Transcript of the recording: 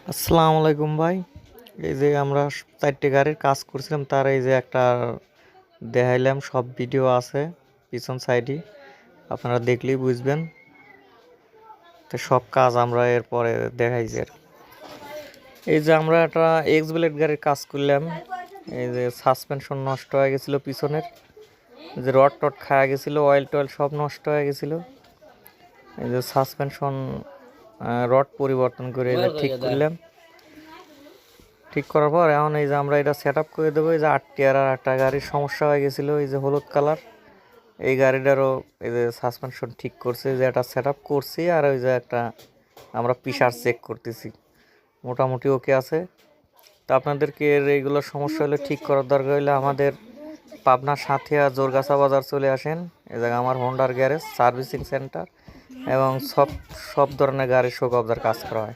আসসালামু আলাইকুম ভাই। এই যে আমরা 4টে গাড়ির কাজ করছিলাম, তার এই যে একটা দেখাইলাম, সব ভিডিও আছে পিছন সাইডে, আপনারা দেখলেই বুঝবেন। তো সব কাজ আমরা এরপরে দেখাইছি আর কি। এই যে আমরা একটা এক্স ব্লেড গাড়ির কাজ করলাম। এই যে সাসপেনশন নষ্ট হয়ে গেছিলো পিছনের, যে রড টড খাওয়া গেছিলো, অয়েল টয়েল সব নষ্ট হয়ে গেছিলো। এই যে সাসপেনশন রড পরিবর্তন করে এটা ঠিক করলাম। ঠিক করার পর এখন এই যে আমরা এটা সেট আপ করে দেবো। এই যে 8টি আর একটা গাড়ির সমস্যা হয়ে গেছিলো, এই যে হলুদ কালার, এই গাড়িটারও এই যে সাসপেনশন ঠিক করছে, যে একটা সেট আপ করছি। আর ওই যে একটা আমরা পিসার চেক করতেছি, মোটামুটি ওকে আছে। তো আপনাদেরকে এইগুলোর সমস্যা হলে ঠিক করার দরকার হলে আমাদের পাবনা সাঁথিয়া জোরগাছা বাজার চলে আসেন। এই জায়গায় আমার হোন্ডার গ্যারেজ সার্ভিসিং সেন্টার, এবং সব ধরনের গাড়ির শোক অবজার কাজ করা হয়।